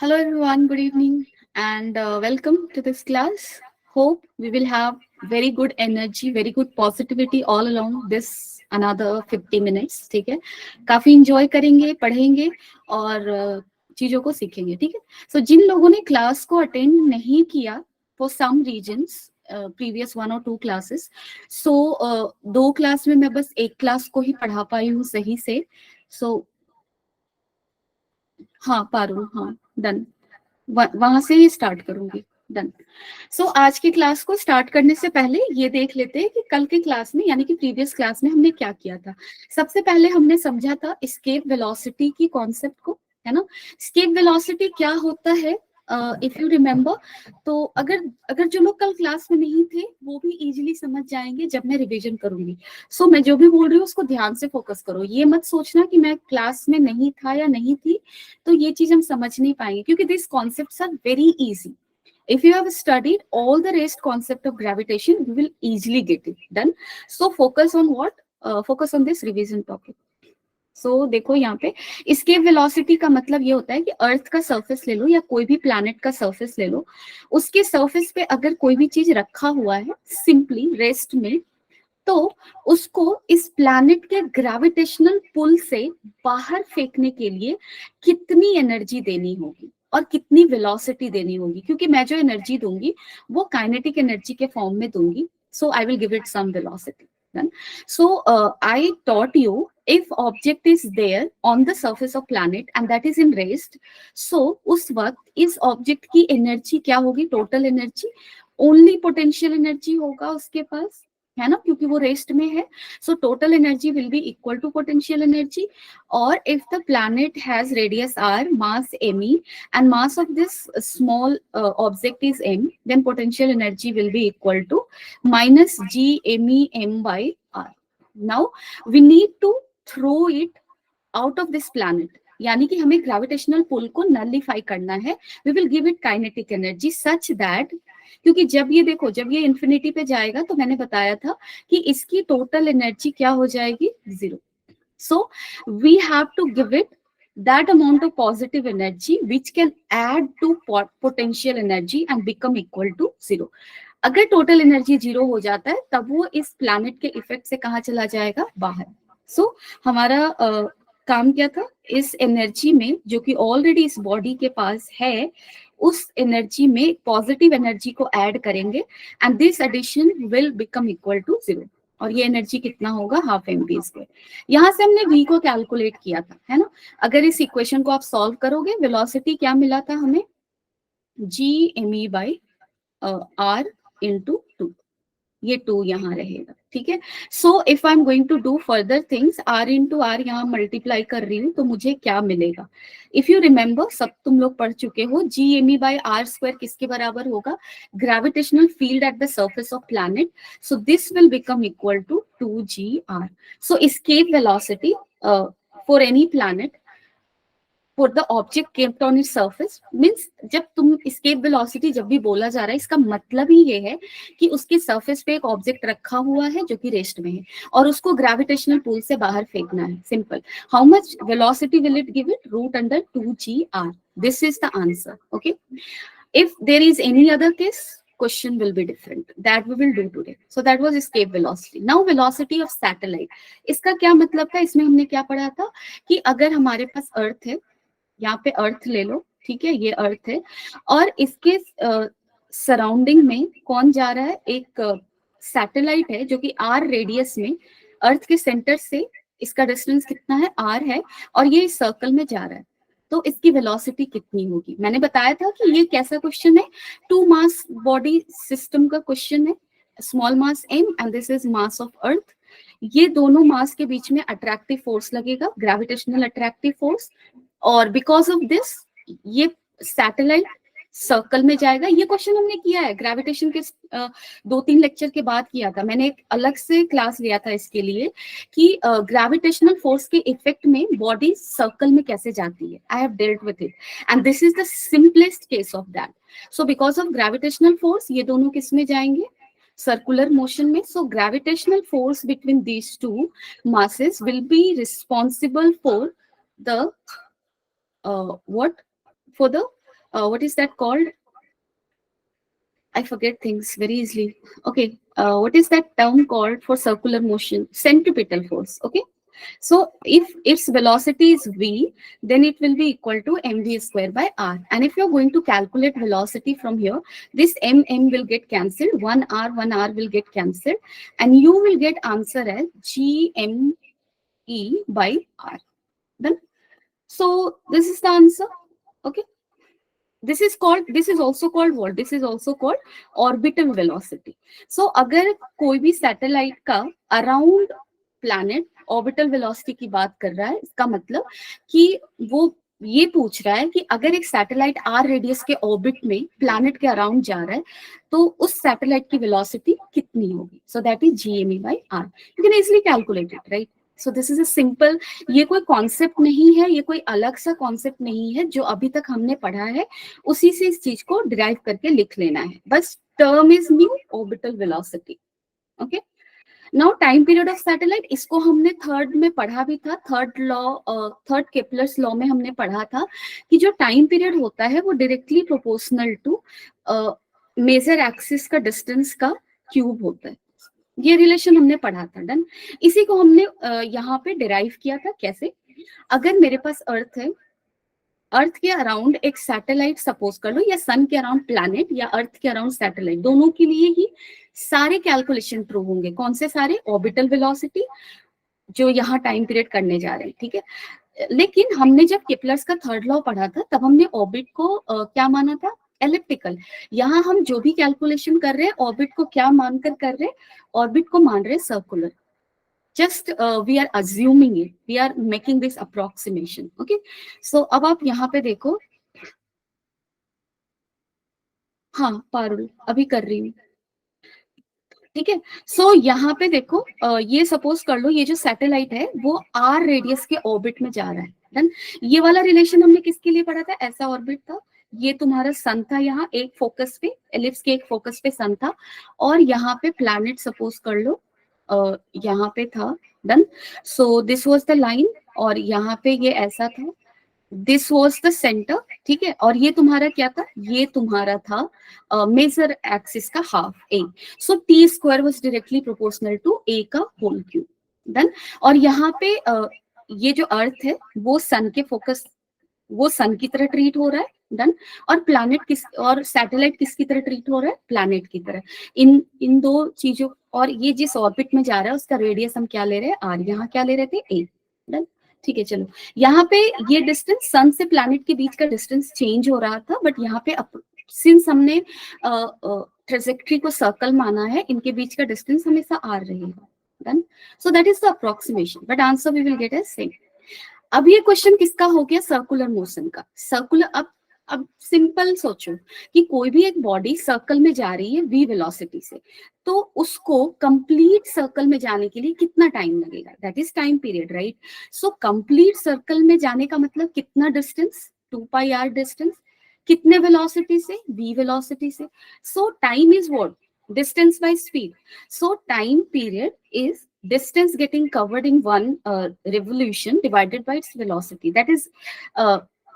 Hello everyone, good evening and welcome to this class. Hope we will have very good energy, very good positivity all along this another 50 minutes. ठीक है, काफी enjoy करेंगे, पढ़ेंगे और चीजों को सीखेंगे. ठीक है. So जिन लोगों ने क्लास को अटेंड नहीं किया for some reasons, previous 1 or 2 classes, so 2 class में मैं बस एक क्लास को ही पढ़ा पाई हूँ सही से. So हाँ पारुल, हाँ डन, वहां से ही स्टार्ट करूंगी. डन. सो आज की क्लास को स्टार्ट करने से पहले ये देख लेते हैं कि कल की क्लास में यानी कि प्रीवियस क्लास में हमने क्या किया था. सबसे पहले हमने समझा था एस्केप वेलोसिटी की कॉन्सेप्ट को, है ना. एस्केप वेलोसिटी क्या होता है, इफ यू रिमेम्बर, तो अगर अगर जो लोग कल क्लास में नहीं थे वो भी इजीली समझ जाएंगे जब मैं रिवीजन करूंगी. सो मैं जो भी बोल रही हूँ उसको ध्यान से फोकस करो. ये मत सोचना कि मैं क्लास में नहीं था या नहीं थी तो ये चीज हम समझ नहीं पाएंगे, क्योंकि this concepts are very easy. If you have studied all the rest concept of gravitation, you will easily get it done. So focus on what? Focus on this revision topic. So देखो यहाँ पे escape velocity का मतलब ये होता है कि अर्थ का सरफेस ले लो या कोई भी प्लैनेट का सरफेस ले लो, उसके सरफेस पे अगर कोई भी चीज रखा हुआ है सिंपली रेस्ट में, तो उसको इस प्लैनेट के ग्रेविटेशनल पुल से बाहर फेंकने के लिए कितनी एनर्जी देनी होगी और कितनी वेलोसिटी देनी होगी, क्योंकि मैं जो एनर्जी दूंगी वो काइनेटिक एनर्जी के फॉर्म में दूंगी. So I will give it some velocity. So I taught you, if object is there on the surface of planet and that is in rest, so उस वक्त इस ऑब्जेक्ट की energy क्या होगी, total energy, only potential energy होगा उसके पास, है ना, क्योंकि वो रेस्ट में है. So total energy will be equal to potential energy. और if the planet has radius R, mass me, and mass of this small object is m, then potential energy will be equal to minus g me m by r. Now we need to throw it out of this planet, यानी कि हमें gravitational pull को nullify करना है. We will give it kinetic energy such that, क्योंकि जब ये देखो जब ये इंफिनिटी पे जाएगा तो मैंने बताया था कि इसकी टोटल एनर्जी क्या हो जाएगी, 0. So we have to give it that amount of positive energy which can add to potential energy and become equal to 0. अगर टोटल एनर्जी 0 हो जाता है तब वो इस प्लैनेट के इफेक्ट से कहाँ चला जाएगा, बाहर. सो हमारा काम क्या था, इस एनर्जी में जो कि ऑलरेडी इस बॉडी के पास है, उस एनर्जी में पॉजिटिव एनर्जी को ऐड करेंगे and this addition will become equal to 0. और ये एनर्जी कितना होगा, हाफ एम वी स्क्वायर. यहाँ से हमने v को कैलकुलेट किया था, है ना. अगर इस इक्वेशन को आप सॉल्व करोगे, वेलोसिटी क्या मिला था हमें, g me by r into 2. ये 2 यहाँ रहेगा, ठीक है. So if I am going to do further things, r into R यहाँ मल्टीप्लाई कर रही हूँ तो मुझे क्या मिलेगा. इफ यू रिमेम्बर, सब तुम लोग पढ़ चुके हो, G M E by R square किसके बराबर होगा, gravitational field at the surface of planet. So this will become equal to 2gr. So escape velocity for any planet for the object kept on its surface means, जब तुम escape velocity जब भी बोला जा रहा है, इसका मतलब ही ये है कि उसके सरफेस पे एक ऑब्जेक्ट रखा हुआ है जो कि रेस्ट में है और उसको ग्रेविटेशनल पुल से बाहर फेंकना है. Simple. How much velocity will it give it, root under 2gr. This is the answer. Okay. If there is any other case, question will be different. That we will do today. So that was escape velocity. Now velocity of satellite. इसका क्या मतलब था, इसमें हमने क्या पढ़ा था कि अगर हमारे पास अर्थ है, यहाँ पे अर्थ ले लो, ठीक है, ये अर्थ है और इसके सराउंडिंग में कौन जा रहा है, एक सैटेलाइट है जो कि आर रेडियस में अर्थ के सेंटर से, इसका डिस्टेंस कितना है, आर है, और ये इस सर्कल में जा रहा है. तो इसकी वेलोसिटी कितनी होगी. मैंने बताया था कि ये कैसा क्वेश्चन है, 2 मास बॉडी सिस्टम का क्वेश्चन है. Small mass m and this is mass of अर्थ. ये दोनों मास के बीच में अट्रैक्टिव फोर्स लगेगा, ग्रेविटेशनल अट्रैक्टिव फोर्स, और बिकॉज ऑफ दिस ये सैटेलाइट सर्कल में जाएगा. ये क्वेश्चन हमने किया है ग्रेविटेशन के 2-3 लेक्चर के बाद किया था. मैंने एक अलग से क्लास लिया था इसके लिए कि ग्रेविटेशनल फोर्स के इफेक्ट में बॉडी सर्कल में कैसे जाती है. I have dealt with it and this is the simplest case of that. So because of gravitational force ये दोनों किस में जाएंगे, circular motion में. So gravitational force between these two masses will be responsible for the what, for the what is that called? I forget things very easily. Okay, what is that term called for circular motion? Centripetal force. Okay, so if its velocity is v, then it will be equal to mv square by r. And if you're going to calculate velocity from here, this m will get cancelled, 1r will get cancelled, and you will get answer as gme by r. Then, so this is the answer. Okay. This is also called what? This is also called orbital velocity. So अगर कोई भी satellite का around planet orbital velocity की बात कर रहा है, इसका मतलब कि वो ये पूछ रहा है कि अगर एक सैटेलाइट आर रेडियस के ऑर्बिट में प्लैनेट के अराउंड जा रहा है तो उस सैटेलाइट की वेलोसिटी कितनी होगी. So that is GME by R. You can easily calculate it, right? So this is a simple, ये कोई कॉन्सेप्ट नहीं है, ये कोई अलग सा कॉन्सेप्ट नहीं है, जो अभी तक हमने पढ़ा है उसी से इस चीज को डिराइव करके लिख लेना है. बस term is new, orbital velocity. Okay, now time period of satellite, इसको हमने थर्ड में पढ़ा भी था. थर्ड केपलर्स लॉ में हमने पढ़ा था कि जो टाइम पीरियड होता है वो directly proportional to major axis का डिस्टेंस का क्यूब होता है. ये रिलेशन हमने पढ़ा था. डन. इसी को हमने यहाँ पे डिराइव किया था. कैसे? अगर मेरे पास अर्थ है, अर्थ के अराउंड एक सैटेलाइट सपोज कर लो, या सन के अराउंड प्लैनेट, या अर्थ के अराउंड सैटेलाइट, दोनों के लिए ही सारे कैलकुलेशन ट्रू होंगे. कौन से सारे? ऑर्बिटल वेलोसिटी, जो यहाँ टाइम पीरियड करने जा रहे हैं. ठीक है, लेकिन हमने जब केपलर्स का थर्ड लॉ पढ़ा था तब हमने ऑर्बिट को क्या माना था? एलिप्टिकल. यहाँ हम जो भी कैलकुलेशन कर रहे हैं ऑर्बिट को क्या मानकर कर रहे हैं? ऑर्बिट को मान रहे हैं circular. Just we are assuming it, we are making this approximation. Okay, so अब आप यहाँ पे देखो. हाँ पारुल, अभी कर रही हूँ. ठीक है, सो यहाँ पे देखो, ये सपोज कर लो ये जो सैटेलाइट है वो आर रेडियस के ऑर्बिट में जा रहा है. डन. ये वाला रिलेशन हमने किसके लिए पढ़ा था? ऐसा ऑर्बिट था, ये तुम्हारा सन था, यहाँ एक फोकस पे, एलिप्स के एक फोकस पे सन था, और यहाँ पे प्लैनेट सपोज कर लो यहाँ पे था. Done. So this was the line, और यहाँ पे ये ऐसा था, दिस वॉज द सेंटर. ठीक है, और ये तुम्हारा क्या था? ये तुम्हारा था मेजर एक्सिस का half a. So T square was directly proportional to a का होल क्यूब. डन. और यहाँ पे ये जो अर्थ है वो सन के फोकस, वो सन की तरह ट्रीट हो रहा है. डन. और प्लैनेट किस, और सैटेलाइट किसकी तरह ट्रीट हो रहा है? प्लैनेट की तरह. इन दो चीजों, और ये जिस ऑर्बिट में जा रहा है उसका रेडियस हम क्या ले रहे हैं? आर. यहाँ क्या ले रहे थे? ए. डन. ठीक है, चलो यहाँ पे ये डिस्टेंस सन से प्लैनेट के बीच का डिस्टेंस चेंज हो रहा था, बट यहाँ पे सिंस हमने ट्रेजेक्ट्री को सर्कल माना है, इनके बीच का डिस्टेंस हमेशा आर रहेगा. Done. So that is the approximation, but answer we will get as same. अब ये क्वेश्चन किसका हो गया? सर्कुलर मोशन का. सर्कुलर, अब सिंपल सोचो कि कोई भी एक बॉडी सर्कल में जा रही है v वेलोसिटी से, तो उसको कंप्लीट सर्कल में जाने के लिए कितना टाइम लगेगा? That is time period, right? So complete circle में जाने का मतलब कितना डिस्टेंस? 2πr distance. कितने वेलोसिटी से? v वेलोसिटी से. सो time is what? Distance by speed. So time period is distance getting covered in one revolution divided by its velocity. That is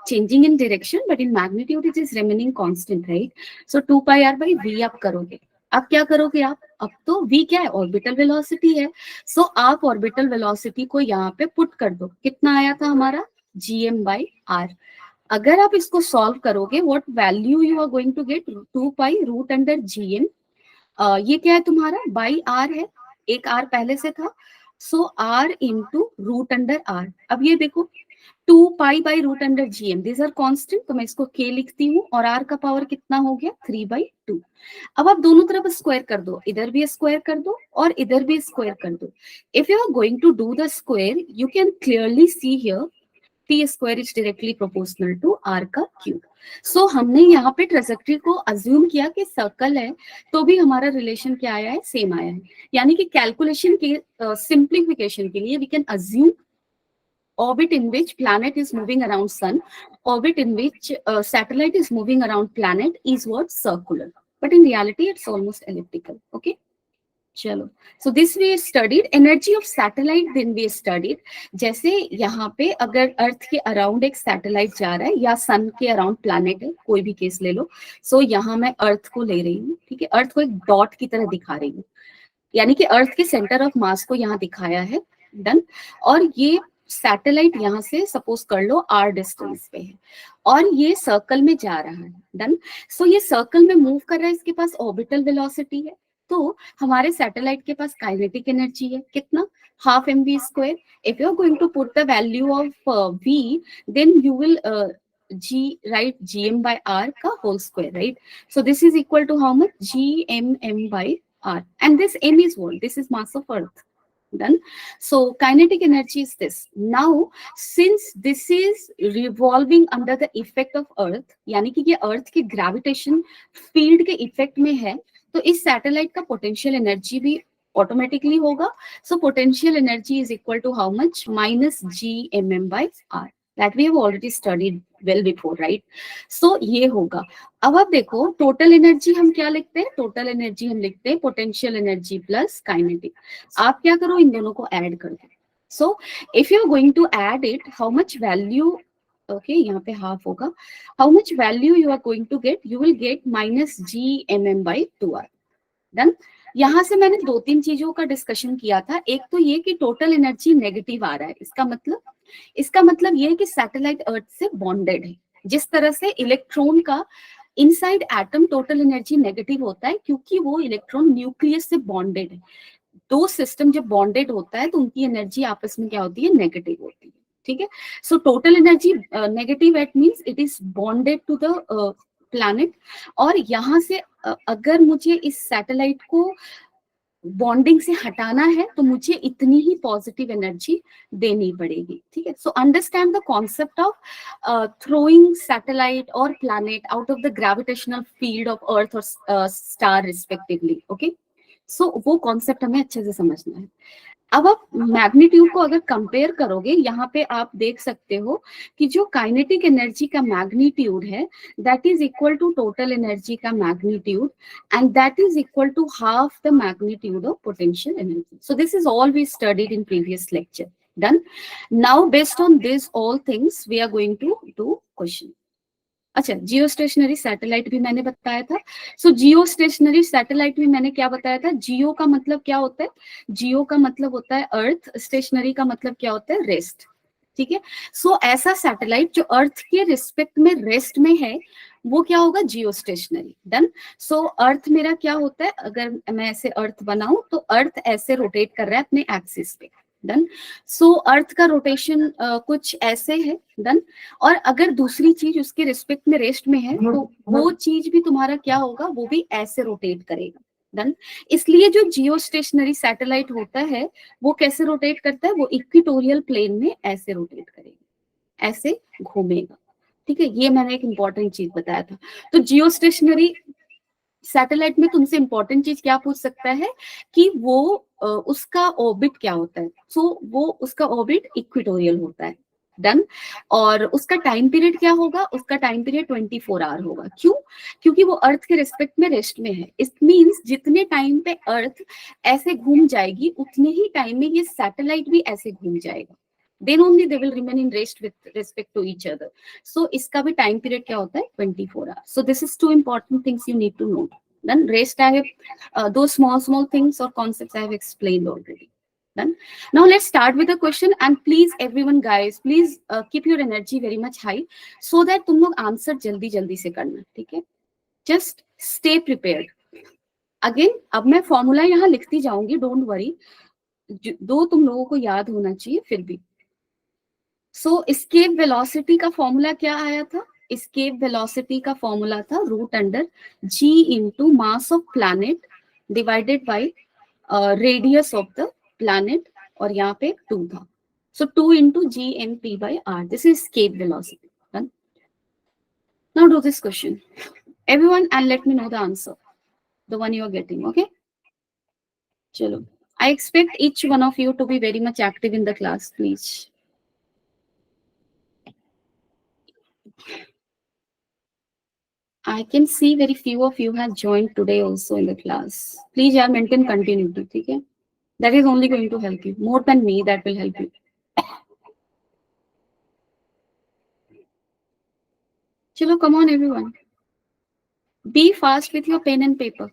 changing in direction, but in magnitude it is remaining constant, right? So 2πr by v आप करोगे. अब क्या करोगे आप? अब तो v क्या है? ऑर्बिटल वेलोसिटी है. सो आप ऑर्बिटल वेलोसिटी को यहाँ पे पुट कर दो. कितना आया था हमारा? gm by r. अगर आप इसको सॉल्व करोगे, what value you are going to get? 2π root under gm. ये क्या है तुम्हारा? बाई आर है, एक आर पहले से था. So R into root under R. अब ये देखो 2π by root under GM, this are constant, तो मैं इसको k लिखती हूँ, और r का पावर कितना हो गया? 3/2. अब आप दोनों तरफ स्क्वायर कर दो, इधर भी स्क्वायर कर दो और इधर भी स्क्वायर कर दो. If you are going to do the square, you can clearly see here t square is directly proportional to r का क्यूब. सो हमने यहाँ पे ट्रेजेक्ट्री को अज्यूम किया कि सर्कल है, तो भी हमारा रिलेशन क्या आया है? सेम आया है. यानी कि कैलकुलेशन के सिंप्लीफिकेशन के लिए we can assume orbit in which planet is moving around sun, orbit in which satellite is moving around planet is what? Circular. But in reality it's almost elliptical. Okay, चलो, so this we studied energy of satellite, then we studied जैसे यहाँ पे अगर अर्थ के around एक satellite जा रहा है या सन के अराउंड प्लैनेट है, कोई भी केस ले लो। सो यहाँ मैं अर्थ को ले रही हूँ, ठीक है, अर्थ को एक डॉट की तरह दिखा रही हूँ, यानी कि अर्थ के सेंटर ऑफ मास को यहाँ दिखाया है, डन। और ये सैटेलाइट यहाँ से सपोज कर लो आर डिस्टेंस पे है और ये सर्कल में जा रहा है, डन। सो ये सर्कल में मूव कर रहा है, इसके पास ऑर्बिटल वेलोसिटी है, तो हमारे सैटेलाइट के पास काइनेटिक एनर्जी है कितना, half mv square. If you are going to put the value of v, then you will g right gm by r का whole square, right. So this is equal to how much, gmm by r, and this m is what, this is mass of earth, done. So kinetic energy is this. Now since this is revolving under the effect of earth, यानी कि ये अर्थ के gravitation field के effect में है, तो इस satellite का पोटेंशियल एनर्जी भी ऑटोमेटिकली होगा। So potential energy is equal to how much, minus gmm by r, that we have already studied well before, right? So ये होगा। अब आप देखो टोटल एनर्जी हम क्या लिखते हैं, टोटल एनर्जी हम लिखते हैं पोटेंशियल एनर्जी प्लस काइनेटिक। आप क्या करो, इन दोनों को ऐड कर दो। So if you are going to add it, how much value, okay यहाँ पे हाफ होगा, how much value you are going to get, you will get minus gmm by 2r, done. यहाँ से मैंने दो तीन चीजों का डिस्कशन किया था। एक तो ये कि टोटल एनर्जी नेगेटिव आ रहा है, इसका मतलब ये है कि सैटेलाइट अर्थ से बॉन्डेड है। जिस तरह से इलेक्ट्रॉन का inside atom total energy negative होता है क्योंकि वो इलेक्ट्रॉन न्यूक्लियस से बॉन्डेड है। दो सिस्टम जब बॉन्डेड होता है तो उनकी एनर्जी आपस में क्या होती है, नेगेटिव होती है, ठीक है। So total energy negative, it means it is bonded to the planet. और यहाँ से अगर मुझे इस सैटेलाइट को बॉन्डिंग से हटाना है तो मुझे इतनी ही पॉजिटिव एनर्जी देनी पड़ेगी, ठीक है। So understand the concept of throwing satellite और planet out of the gravitational field of earth और स्टार रिस्पेक्टिवली, ओके। सो वो कॉन्सेप्ट हमें अच्छे से समझना है। अब आप मैग्नीट्यूड को अगर कंपेयर करोगे, यहाँ पे आप देख सकते हो कि जो काइनेटिक एनर्जी का मैग्नीट्यूड है that is equal to total energy का magnitude, and that is equal to half the magnitude of potential energy. So this is all we studied in previous lecture, done. Now based on this all things we are going to do question. अच्छा, जियो stationery satellite भी मैंने बताया था। सो जियो stationery satellite में मैंने क्या बताया था, जियो का मतलब क्या होता है, जियो का मतलब होता है अर्थ, स्टेशनरी का मतलब क्या होता है, रेस्ट, ठीक है। सो ऐसा सैटेलाइट जो अर्थ के रिस्पेक्ट में रेस्ट में है वो क्या होगा, जियो स्टेशनरी, डन। सो अर्थ मेरा क्या होता है, अगर मैं ऐसे अर्थ बनाऊं तो अर्थ ऐसे रोटेट कर रहा है अपने एक्सिस पे, डन। सो अर्थ का रोटेशन कुछ ऐसे है, डन। और अगर दूसरी चीज उसके रिस्पेक्ट में रेस्ट में है तो वो चीज भी तुम्हारा क्या होगा, वो भी ऐसे रोटेट करेगा, डन। इसलिए जो जियो स्टेशनरी सैटेलाइट होता है वो कैसे रोटेट करता है, वो इक्वेटोरियल प्लेन में ऐसे रोटेट करेगा, ऐसे घूमेगा, ठीक है। ये मैंने एक इंपॉर्टेंट चीज बताया था। तो जियो स्टेशनरी सैटेलाइट में तुमसे इंपॉर्टेंट चीज क्या पूछ सकता है कि वो उसका ऑर्बिट क्या होता है। सो वो उसका ऑर्बिट इक्वेटोरियल होता है, डन। और उसका टाइम पीरियड क्या होगा, उसका टाइम पीरियड 24 आवर होगा। क्यों, क्योंकि वो अर्थ के रिस्पेक्ट में रेस्ट में है। इट मींस जितने टाइम पे अर्थ ऐसे घूम जाएगी उतने ही टाइम में ये सैटेलाइट भी ऐसे घूम जाएगा, then only they will remain in rest with respect to each other. So इसका भी टाइम पीरियड क्या होता है, 24 our. So this is two important things you need to know. Then rest I have those small things or concepts I have explained already. Done. Now let's start with the question, and please everyone guys, please keep your energy very much high so that तुम लोग answer जल्दी जल्दी से करना, ठीक है। Just stay prepared. Again, अब मैं फॉर्मूला यहाँ लिखती जाऊंगी, डोंट वरी, दो तुम लोगों को याद होना चाहिए फिर भी। सो एस्केप वेलोसिटी का फॉर्मूला क्या आया था, एस्केप वेलोसिटी का फॉर्मूला था root under G into mass of planet divided by radius of the planet, और यहाँ पे 2 था। So 2 into G M P by R, this is escape velocity, done. Now do this question everyone and let me know the answer, the one you are getting, okay? Chalo, I expect each one of you to be very much active in the class, please. I can see very few of you have joined today also in the class. Please यार maintain continuity, ठीक है? That is only going to help you. More than me, that will help you. Chalo, come on everyone. Be fast with your pen and paper.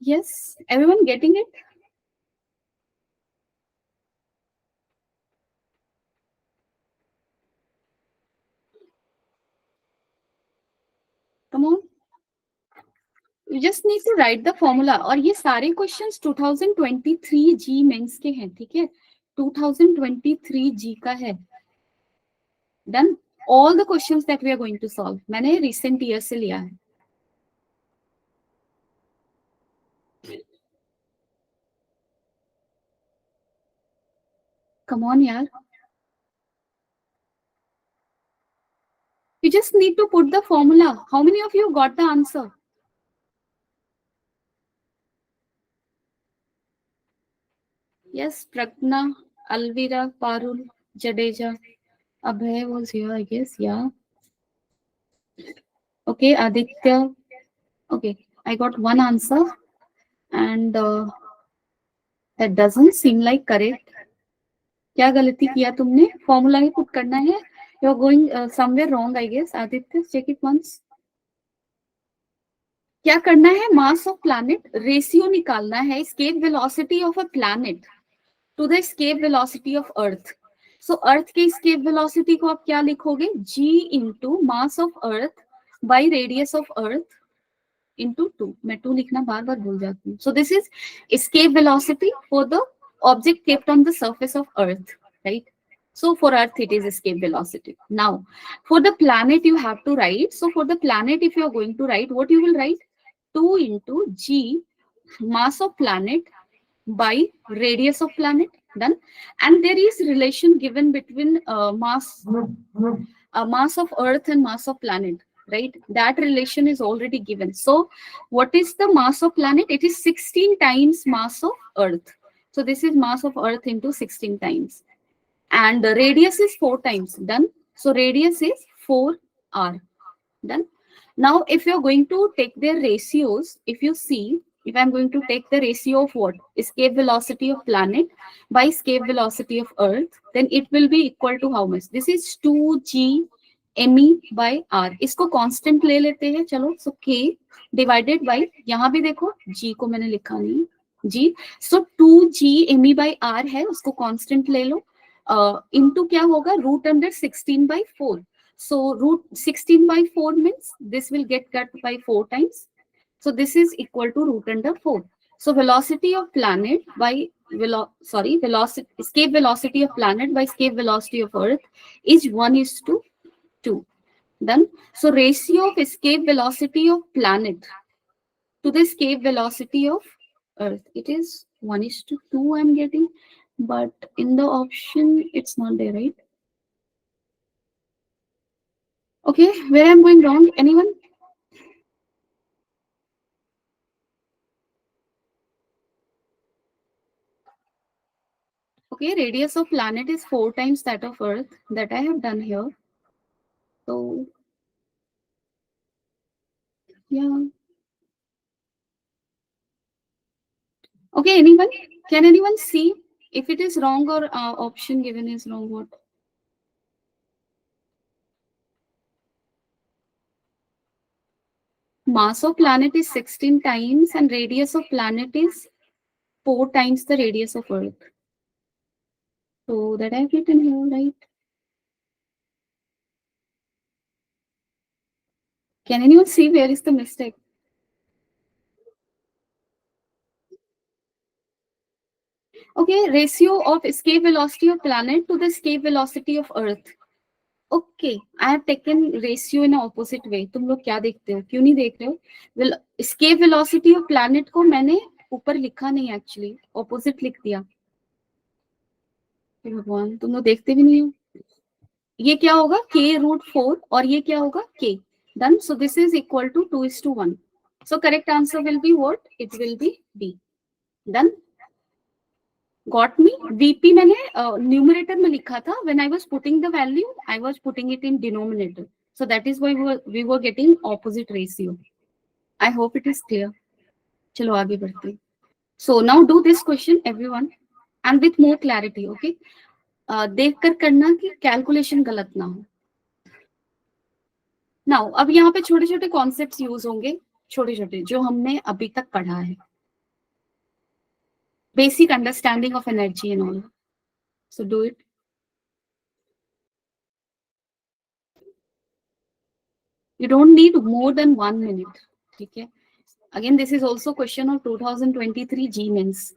Yes, everyone getting it? Come on. You just need to write the formula. और ये सारे questions 2023 G mains के हैं, ठीक है? 2023 G का है. Done. All the questions that we are going to solve. मैंने recent year से लिया है. Come on, yaar. You just need to put the formula. How many of you got the answer? Yes, Pragna, Alvira, Parul, Jadeja, Abhay was here, I guess. Yeah. Okay, Aditya. Okay, I got one answer, and that doesn't seem like correct. क्या गलती किया तुमने? Formula ही put करना है. You are going somewhere wrong, I guess. Aditya, check it once. क्या करना है? Mass of planet ratio निकालना है escape velocity of a planet to the escape velocity of earth. So earth के एस्केप वेलोसिटी को आप क्या लिखोगे? g into mass of earth by radius of earth into 2. मैं 2 लिखना बार बार भूल जाती हूँ. So this is escape velocity for the object kept on the surface of Earth, right? So for Earth it is escape velocity. Now for the planet you have to write. So for the planet, if you are going to write, what you will write? 2 into g mass of planet by radius of planet. Done. And there is relation given between mass of Earth and mass of planet, right? That relation is already given. So what is the mass of planet? It is 16 times mass of Earth. So this is mass of Earth into 16 times. And the radius is 4 times. Done. So radius is 4r. Done. Now, if you're going to take their ratios, if you see, if I'm going to take the ratio of what? Escape velocity of planet by escape velocity of Earth, then it will be equal to how much? This is 2g me by r. इसको constant ले लेते हैं, चलो. So k divided by, यहाँ भी देखो g को मैंने लिखा नहीं, g. So 2g me by r है, उसको constant ले लो. Into क्या होगा? Root under 16 by 4. So root 16 by 4 means this will get cut by 4 times. So this is equal to root under 4. So velocity of planet by velocity, escape velocity of planet by escape velocity of Earth is 1:2. Done. So ratio of escape velocity of planet to the escape velocity of Earth, it is 1:2 I'm getting, but in the option it's not there, right? Okay, where I'm going wrong? Anyone? Okay, radius of planet is 4 times that of Earth. That I have done here. So, yeah. Okay, anyone? Can anyone see if it is wrong or option given is wrong? What? mass of planet is 16 times and radius of planet is 4 times the radius of Earth. So that I've written here, right? Can anyone see where is the mistake? Okay, ratio of escape velocity of planet to the escape velocity of Earth. Okay, I have taken ratio in opposite way. तुम लोग क्या देखते हो, क्यों नहीं देख रहे हो? Well, escape velocity of planet को मैंने ऊपर लिखा नहीं एक्चुअली, opposite लिख दिया. हे भगवान, तुम लोग देखते भी नहीं हो. ये क्या होगा k√4 और ये क्या होगा k. Done. So this is equal to 2:1. So correct answer will be what? It will be D. Done. Got me? VP मैंने numerator में लिखा था. When I was putting the value, I was putting it in denominator. So that is why we were getting opposite ratio. I hope it is clear. चलो आगे बढ़ते हैं. So now do this question everyone and with more clarity. Okay? देख कर करना कि calculation गलत ना हो. नाउ अब यहाँ पे छोटे छोटे कॉन्सेप्ट्स यूज होंगे, छोटे छोटे जो हमने अभी तक पढ़ा है. Basic understanding of energy and all. So do it. You don't need more than 1 minute. ठीक है. Again, this is also question of 2023 G-Means.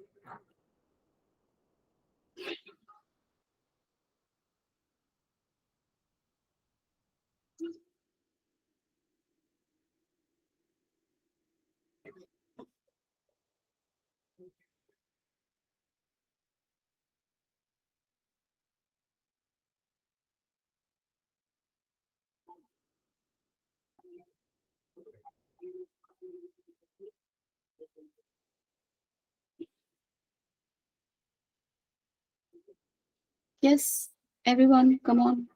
Yes, everyone, come on.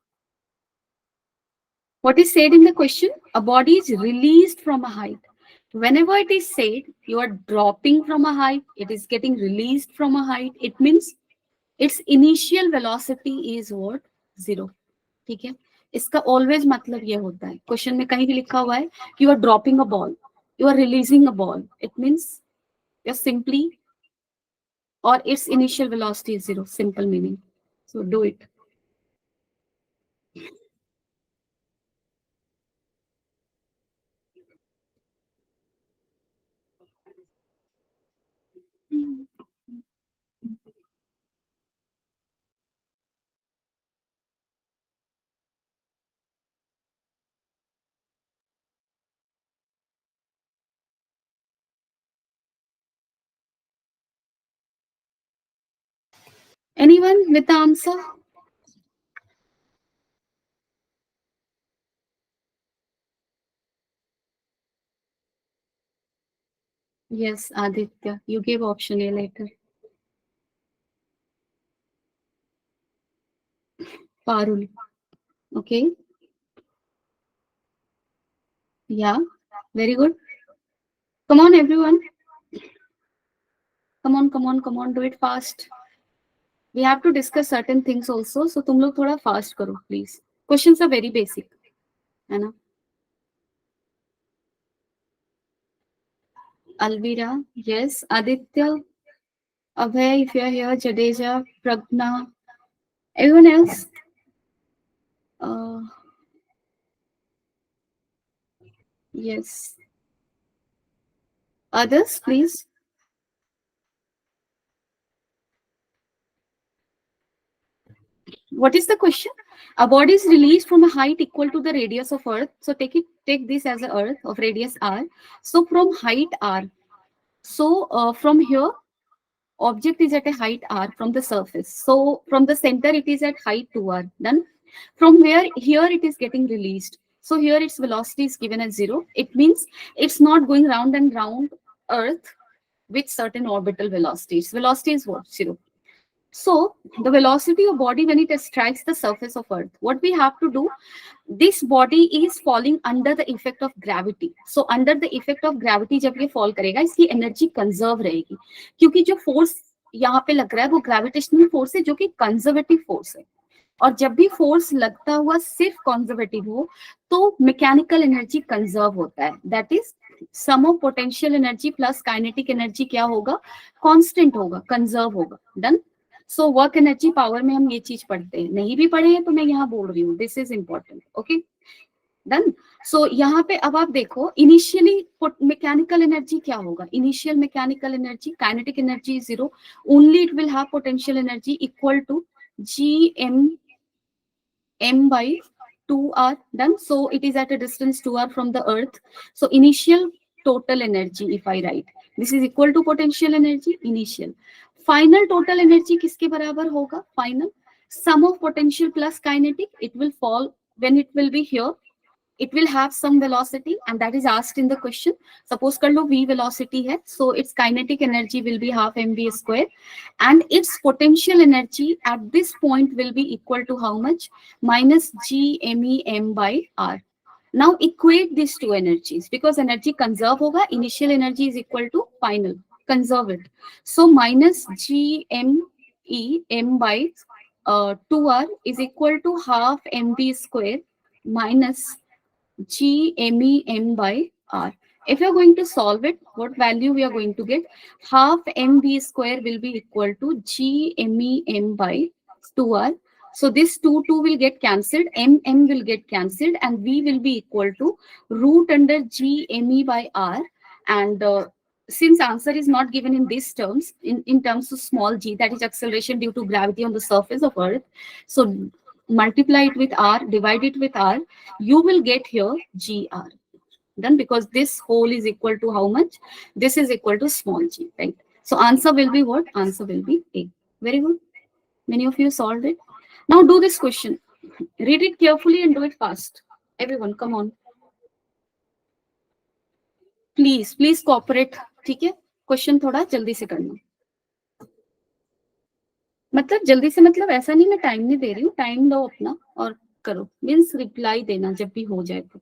What is said in the question? A body is released from a height. Whenever it is said you are dropping from a height, it is getting released from a height, it means its initial velocity is what? 0. ठीक है. इसका always मतलब ये होता है. Question में कहीं भी लिखा हुआ है कि you are dropping a ball, you are releasing a ball, it means you simply और its initial velocity is 0. Simple meaning. So do it. Anyone with the answer? Yes, Aditya, you gave option A later. Parul. Okay. Yeah, very good. Come on, everyone. Come on, come on, come on, do it fast. We have to discuss certain things also, so तुम लोग थोड़ा fast करो, please. Questions are very basic, है ना? Alvira, yes. Aditya, Abhay, if you are here, Jadeja, Pragna, everyone else? Yes. Others, please. What is the question? A body is released from a height equal to the radius of Earth. So take this as a Earth of radius r. So from height r. So from here, object is at a height r from the surface. So from the center, it is at height 2r. Done. From where here it is getting released. So here its velocity is given as 0. It means it's not going round and round Earth with certain orbital velocities. Velocity is what? 0. So the velocity of body when it strikes the surface of Earth, what we have to do, this body is falling under the effect of gravity. So under the effect of gravity जब ये fall करेगा, इसकी energy conserve रहेगी, क्योंकि जो force यहाँ पे लग रहा है वो gravitational force है जो कि conservative force है. और जब भी फोर्स लगता हुआ सिर्फ कंजर्वेटिव हो तो मैकेनिकल एनर्जी कंजर्व होता है, that is sum of potential energy plus kinetic energy क्या होगा, कांस्टेंट होगा, कंजर्व होगा। Done. So work energy power में हम ये चीज पढ़ते हैं, नहीं भी पढ़े हैं तो मैं यहाँ बोल रही हूँ, this is important. Okay done. So यहाँ पे अब आप देखो इनिशियली मैकेनिकल एनर्जी क्या होगा, initial mechanical energy kinetic energy zero, only it will have potential energy equal to G m by 2r. Done. So it is at a distance 2r from the earth. So initial total energy, if I write, this is equal to potential energy initial. Final total energy किसके बराबर होगा, final sum of potential plus kinetic, it will fall when it will be here, it will have some velocity and that is asked in the question. Suppose कर लो v velocity है, so its kinetic energy will be half mv square and its potential energy at this point will be equal to how much, minus g me m by r. Now equate these two energies because energy conserve होगा, initial energy is equal to final, conserve it. So minus g m by 2r is equal to half mv square minus g me m by r. If you are going to solve it, what value we are going to get? Half mv square will be equal to g me m by 2r. So this 2 will get cancelled, m will get cancelled, and v will be equal to root under g me by r. And since answer is not given in these terms, in terms of small g, that is acceleration due to gravity on the surface of Earth, so multiply it with r, divide it with r, you will get here gr. Done. Because this whole is equal to how much? This is equal to small g, right? So answer will be what? Answer will be A. Very good. Many of you solved it. Now do this question. Read it carefully and do it fast. Everyone, come on. Please cooperate. ठीक है? Question थोड़ा जल्दी से करना. मतलब जल्दी से मतलब ऐसा नहीं मैं टाइम नहीं दे रही हूँ, टाइम लो अपना और करो, मीन्स रिप्लाई देना जब भी हो जाए तो.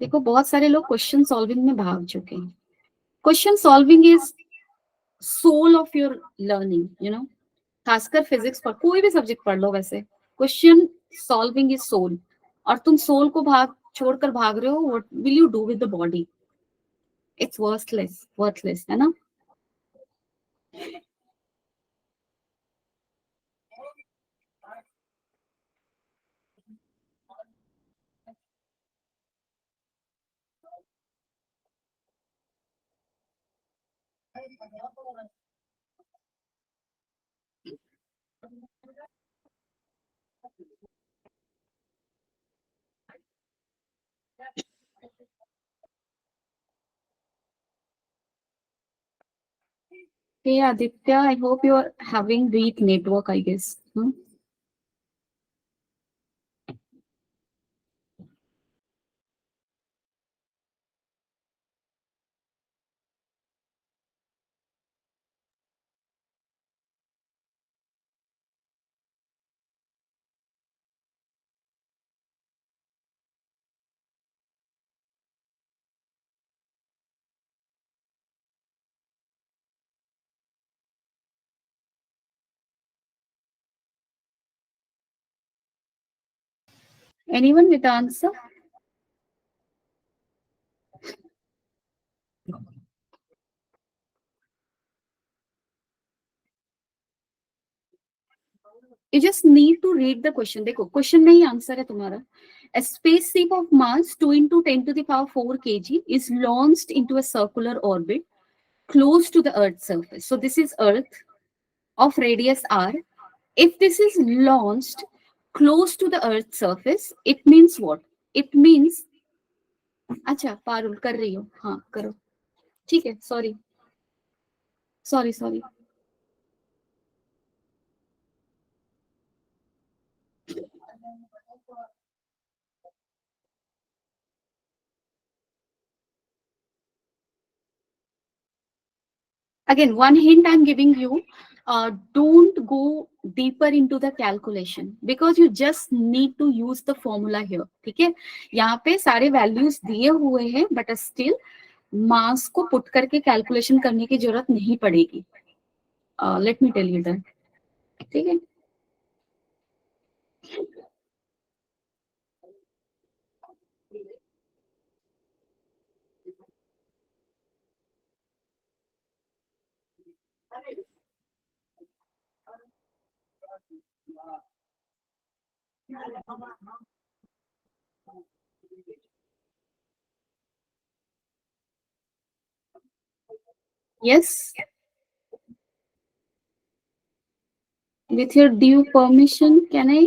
देखो बहुत सारे लोग क्वेश्चन सॉल्विंग में भाग चुके हैं. Question solving is soul of your learning, you know. खासकर फिजिक्स पर, कोई भी सब्जेक्ट पढ़ लो, वैसे क्वेश्चन सॉल्विंग इज सोल. और तुम सोल को भाग छोड़कर भाग रहे हो, what will you do with the body? It's worthless है ना. Hey Aditya, I hope you are having weak network, I guess. Anyone with the answer? You just need to read the question. देखो question में ही answer है तुम्हारा. A spaceship of mass 2 into 10 to the power 4 kg is launched into a circular orbit close to the Earth's surface. So this is Earth of radius r. If this is launched close to the Earth's surface, it means what? It means, अच्छा पारुल कर रही हो, हाँ करो, ठीक है. Sorry. Again, one hint I'm giving you, don't go deeper into the calculation because you just need to use the formula here. ठीक है, यहाँ पे सारे values दिए हुए हैं, but still मास को पुट करके कैलकुलेशन करने की जरूरत नहीं पड़ेगी. Let me tell you that. ठीक है. Yes, with your due permission, can I?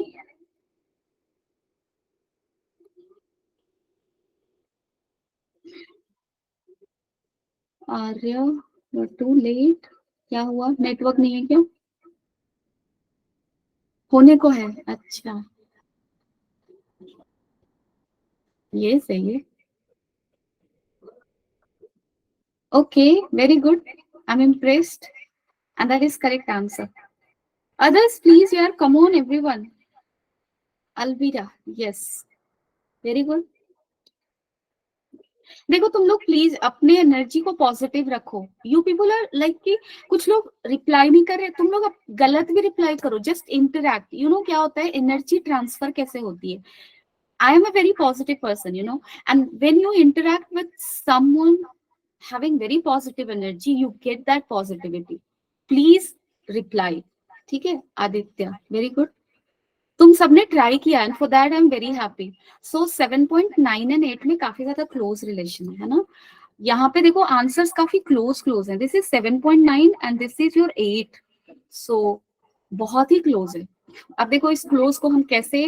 Arya, you're too late. क्या हुआ? नेटवर्क नहीं है क्या? होने को है. अच्छा, ये सही है. Okay, very good. I'm impressed. And that is correct answer. Others, please, yeah, come on, everyone. Alvira, yes. Very good. देखो तुम लोग प्लीज अपने एनर्जी को पॉजिटिव रखो. यू पीपल आर लाइक कि कुछ लोग रिप्लाई नहीं कर रहे. तुम लोग गलत भी रिप्लाई करो. Just interact. यू नो क्या होता है एनर्जी ट्रांसफर कैसे होती है. I am a very positive person, you know, and when you interact with someone having very positive energy, you get that positivity. Please reply. ठीक है Aditya, very good. तुम सबने ट्राई किया and for that I am very happy. So 7.9 and 8 में काफी ज्यादा close relation है ना. यहाँ पे देखो आंसर्स काफी क्लोज क्लोज हैं. This is 7.9 and this is your 8. सो बहुत ही क्लोज है. अब देखो इस क्लोज को हम कैसे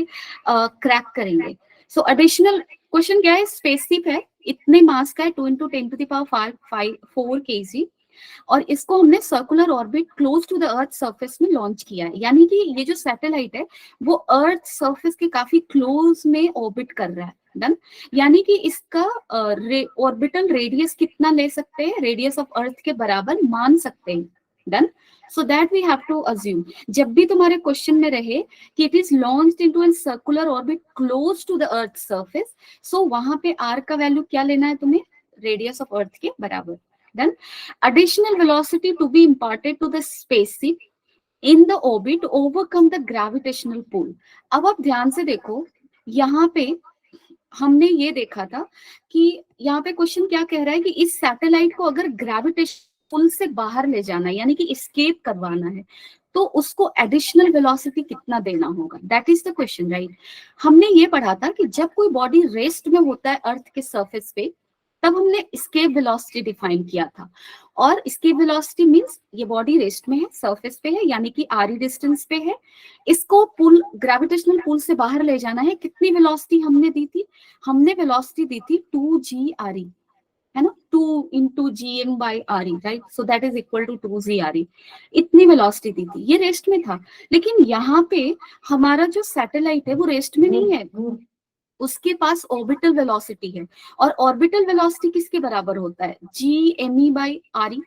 क्रैक करेंगे. सो एडिशनल क्वेश्चन क्या है, स्पेसशिप है, इतने मास का है, 2 × 10⁴ kg, और इसको हमने circular orbit close to the earth surface में लॉन्च किया है. यानी कि ये जो सैटेलाइट है वो अर्थ सरफेस के काफी क्लोज में ऑर्बिट कर रहा है. डन. यानी कि इसका ऑर्बिटल रेडियस कितना ले सकते हैं, रेडियस ऑफ अर्थ के बराबर मान सकते हैं. Done. So that we have to assume. जब भी तुम्हारे क्वेश्चन में रहे कि it is launched into an circular orbit close to the earth surface, so वहां पे आर का वैल्यू क्या लेना है तुम्हें, रेडियस ऑफ अर्थ के बराबर. Then additional velocity to be imparted to the spaceship in the orbit to overcome the gravitational pull. अब आप ध्यान से देखो, यहाँ पे हमने ये देखा था कि यहाँ पे क्वेश्चन क्या कह रहा है कि इस सैटेलाइट को अगर ग्रेविटेशन पुल से बाहर ले जाना है यानी कि एस्केप करवाना है तो उसको एडिशनल वेलोसिटी कितना देना होगा. That is the question, right. हमने ये पढ़ा था कि जब कोई बॉडी रेस्ट में होता है अर्थ के सरफेस पे तब हमने एस्केप वेलोसिटी डिफाइन किया था. और एस्केप वेलोसिटी मींस ये बॉडी रेस्ट में है, सरफेस पे है, यानी कि आर डिस्टेंस पे है, इसको पुल ग्रेविटेशनल पुल से बाहर ले जाना है. कितनी वेलोसिटी हमने दी थी, हमने वेलोसिटी दी थी 2g_re, है ना, 2 × gm/re, right. So that is equal to 2g_re. इतनी वेलोसिटी दी थी, ये रेस्ट में था. लेकिन यहाँ पे हमारा जो सैटेलाइट है वो रेस्ट में नहीं है, उसके पास ऑर्बिटल वेलोसिटी है. और ऑर्बिटल वेलोसिटी किसके बराबर होता है, gme/re.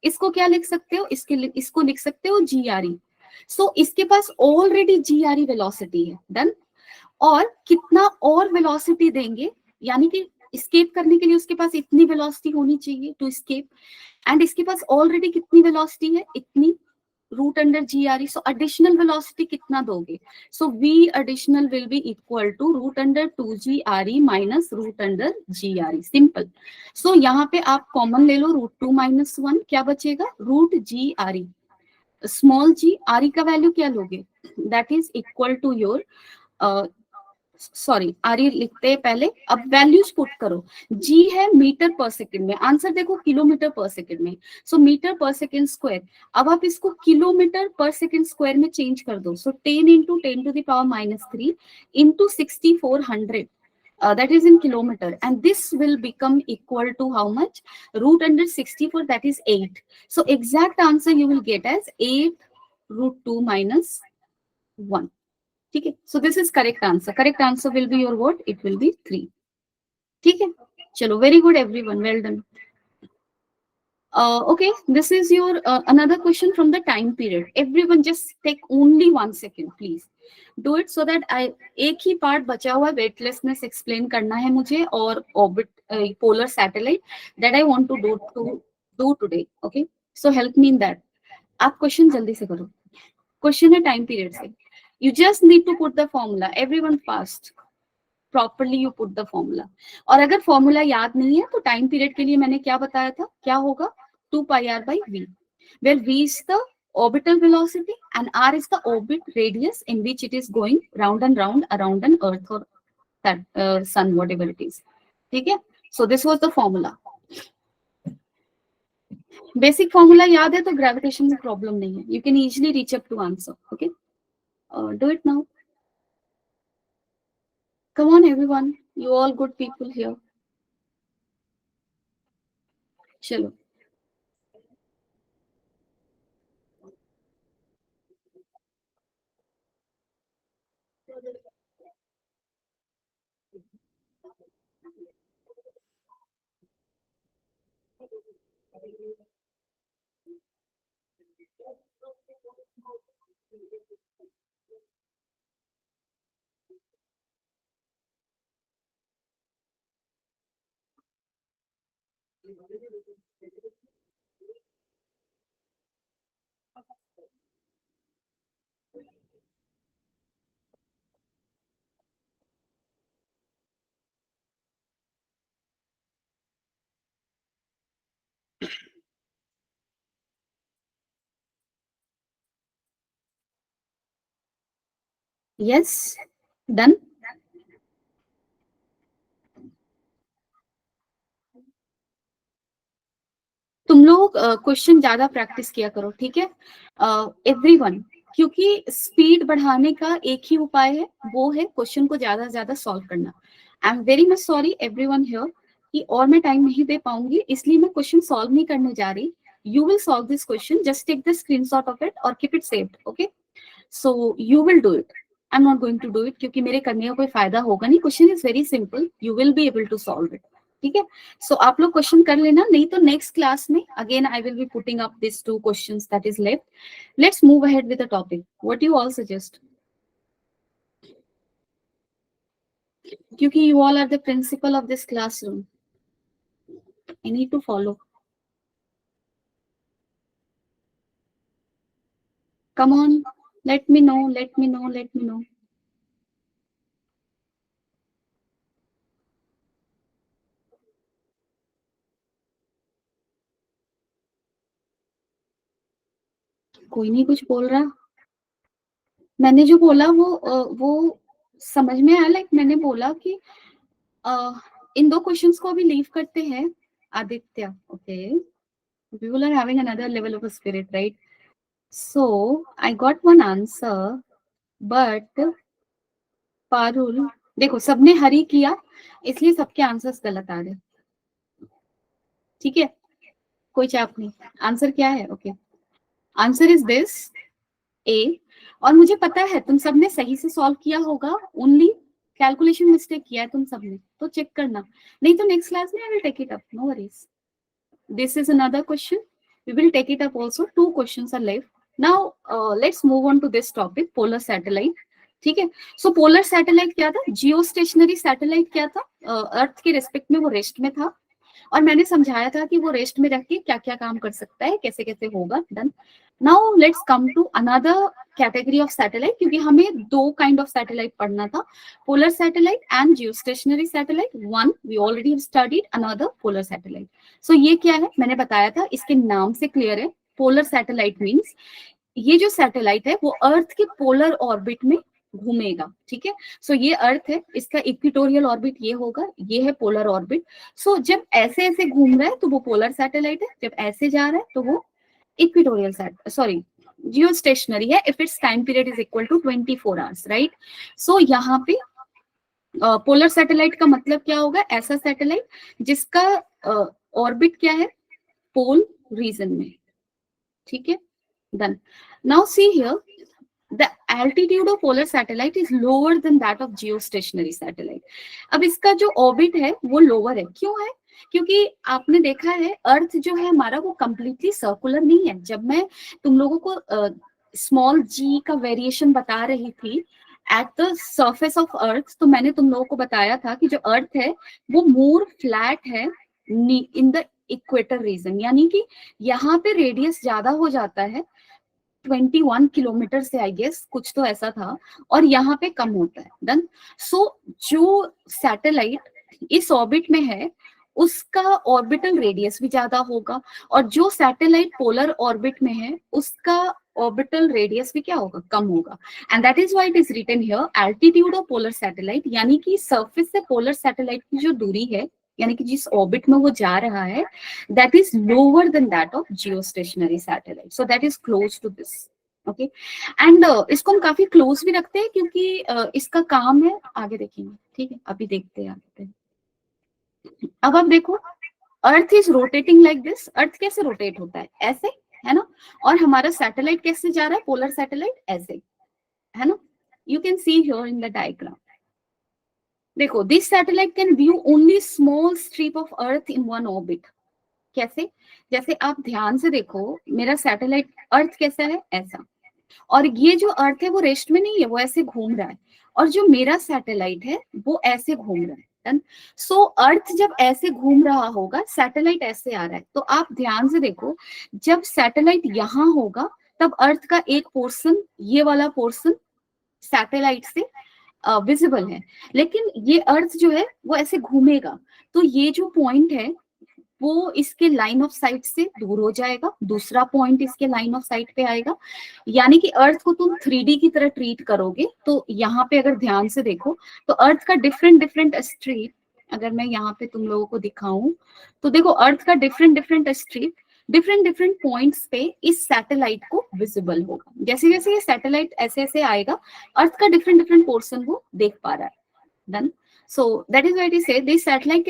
इसको क्या लिख सकते हो, इसको लिख सकते हो gre. सो इसके पास ऑलरेडी gre वेलोसिटी है. डन. और कितना और वेलोसिटी देंगे, यानी कि एस्केप करने के लिए उसके पास इतनी वेलोसिटी होनी चाहिए टू एस्केप, एंड इसके पास ऑलरेडी कितनी वेलोसिटी है, इतनी, √gre. सो एडिशनल वेलोसिटी कितना दोगे, so v additional will be equal to √2gre minus √gre. Simple. So यहाँ पे आप कॉमन ले लो, √2 - 1, क्या बचेगा, √gre. स्मॉल g, re का वैल्यू क्या लोगे, that is equal to your, sorry R लिखते हैं पहले. अब वैल्यूज पुट करो. जी है मीटर पर सेकंड में, आंसर देखो किलोमीटर पर सेकंड में. सो मीटर पर सेकंड स्क्वायर. अब आप इसको किलोमीटर पर सेकंड स्क्वायर में चेंज कर दो. सो 10 × 10⁻³ into 6400, that is in kilometer, and this will become equal to how much, √64, that is 8. So exact answer you will get as 8√2 - 1. ठीक है. सो this is correct answer. Correct answer will be your what, it will be 3. ठीक है. चलो, very good everyone, well done. Okay, this is your another question from the time period. Everyone just take only 1 second, please. Do it so that I, एक ही part बचा हुआ है, weightlessness explain करना है मुझे और orbit polar satellite, that I want to do today, okay. So help me in that. आप question जल्दी से करो। क्वेश्चन है टाइम पीरियड से, you just need to put the formula, everyone fast, properly you put the formula. और अगर formula याद नहीं है तो टाइम पीरियड के लिए मैंने क्या बताया था, क्या होगा, 2πr/v, where v is the orbital velocity and r is the orbit radius in which it is going round and round around an earth or that sun, whatever it is, ठीक है। so this was the formula, basic formula याद है तो gravitation में problem नहीं है, you can easily reach up to answer, okay. Do it now, come on everyone, you all good people here, चलो। Yes, done. तुम लोग क्वेश्चन ज्यादा प्रैक्टिस किया करो, ठीक है एवरीवन, क्योंकि स्पीड बढ़ाने का एक ही उपाय है, वो है क्वेश्चन को ज्यादा से ज्यादा सॉल्व करना। I am very much sorry everyone here कि और मैं टाइम नहीं दे पाऊंगी, इसलिए मैं क्वेश्चन सॉल्व नहीं करने जा रही। You will solve this question, just take the screenshot of it और keep it saved, okay. So you will do it, I am not going to do it, क्योंकि मेरे करने का कोई फायदा होगा नहीं। Question is very simple, you will be able to solve it, ठीक है। सो आप लोग क्वेश्चन कर लेना, नहीं तो नेक्स्ट क्लास में again I will be putting up this 2 questions that is left. Let's move ahead with the topic, what you all suggest, क्योंकि you all are the principal of this classroom, I need to follow, come on, let me know, let me know, let me know. कोई नहीं कुछ बोल रहा, मैंने जो बोला वो समझ में आया, लाइक मैंने बोला कि इन 2 क्वेश्चंस को अभी लीव करते हैं Aditya, okay. People are having another level of a spirit, right? So I got one answer, but Parul, देखो सबने हरी किया इसलिए सबके आंसर्स गलत आ रहे, ठीक है, कोई चाप नहीं। आंसर क्या है, ओके, आंसर इज दिस ए। और मुझे पता है तुम सबने सही से सॉल्व किया होगा, ओनली कैलकुलेशन मिस्टेक किया है तुम सबने, तो चेक करना, नहीं तो नेक्स्ट क्लास में I will take it up, no worries. This is another question. We will take it up also. 2 questions are left. Now, let's move on to this topic, polar satellite. ठीक है, सो polar satellite क्या था, जियो stationery satellite क्या था, अर्थ के respect में वो rest में था, और मैंने समझाया था कि वो रेस्ट में रह के क्या क्या काम कर सकता है, कैसे कैसे होगा, done. Now let's come to another category of satellite, क्योंकि हमें 2 काइंड ऑफ सैटेलाइट पढ़ना था, polar satellite and geostationary satellite. One we already have studied, another polar satellite. So ये क्या है, मैंने बताया था, इसके नाम से क्लियर है, पोलर सैटेलाइट मीन्स ये जो सैटेलाइट है वो अर्थ के पोलर ऑर्बिट में घूमेगा, ठीक है। सो ये अर्थ है, इसका इक्वेटोरियल ऑर्बिट ये होगा, ये है पोलर ऑर्बिट। सो जब ऐसे ऐसे घूम रहा है तो वो पोलर सैटेलाइट है, जब ऐसे जा रहा है तो वो इक्वेटोरियल सॉरी जियो स्टेशनरी है, if its time period is equal to 24 hours, right. So यहाँ पे पोलर सैटेलाइट का मतलब क्या होगा, ऐसा सैटेलाइट जिसका ऑर्बिट क्या है, पोल रीजन में, ठीक है, done. Now see here, the altitude of polar satellite is lower than that of geostationary satellite. अब इसका जो ऑर्बिट है वो लोअर है, क्यों है, क्योंकि आपने देखा है अर्थ जो है हमारा वो कंप्लीटली सर्कुलर नहीं है। जब मैं तुम लोगों को स्मॉल जी का वेरिएशन बता रही थी at the surface of earth, तो मैंने तुम लोगों को बताया था कि जो अर्थ है वो मोर फ्लैट है इन द इक्वेटर रीजन, यानी कि यहाँ पे रेडियस ज्यादा हो जाता है 21 किलोमीटर से, आई गेस कुछ तो ऐसा था, और यहाँ पे कम होता है। डन। सो जो सैटेलाइट इस ऑर्बिट में है उसका ऑर्बिटल रेडियस भी ज्यादा होगा, और जो सैटेलाइट पोलर ऑर्बिट में है उसका ऑर्बिटल रेडियस भी क्या होगा, कम होगा। And that is why it is written here altitude of polar satellite, यानी कि सरफेस से पोलर सैटेलाइट की जो दूरी है, यानी कि जिस ऑर्बिट में वो जा रहा है, that is lower than that of geostationary satellite, so that is close to this. Okay, and इसको हम काफी क्लोज भी रखते हैं क्योंकि इसका काम है, आगे देखेंगे, ठीक है, अभी देखते हैं आगे। अब आप देखो, earth is rotating like this, earth कैसे रोटेट होता है, ऐसे, है ना, और हमारा सैटेलाइट कैसे जा रहा है, पोलर सैटेलाइट ऐसे, है ना, you can see here in the diagram. देखो, this satellite can view only small strip of earth in one orbit. कैसे, जैसे आप ध्यान से देखो, मेरा सैटेलाइट अर्थ कैसा है, ऐसा, और ये जो अर्थ है वो रेस्ट में नहीं है, वो ऐसे घूम रहा है, और जो मेरा सैटेलाइट है वो ऐसे घूम रहा है। डन। सो अर्थ जब ऐसे घूम रहा होगा, सैटेलाइट ऐसे आ रहा है, तो आप ध्यान से देखो, जब सैटेलाइट यहाँ होगा तब अर्थ का एक पोर्शन, ये वाला पोर्शन सैटेलाइट से विजिबल है, लेकिन ये अर्थ जो है वो ऐसे घूमेगा, तो ये जो पॉइंट है वो इसके लाइन ऑफ साइट से दूर हो जाएगा, दूसरा पॉइंट इसके लाइन ऑफ साइट पे आएगा, यानी कि अर्थ को तुम 3D की तरह ट्रीट करोगे। तो यहाँ पे अगर ध्यान से देखो तो अर्थ का डिफरेंट डिफरेंट स्ट्रीप, अगर मैं यहाँ पे तुम लोगों को दिखाऊं तो देखो, अर्थ का different different strip different different points पे इस सैटेलाइट को विजिबल होगा। जैसे जैसे ये सैटेलाइट ऐसे ऐसे आएगा, अर्थ का डिफरेंट डिफरेंट पोर्शन वो देख पा रहा है। Done. So that is why it is said this satellite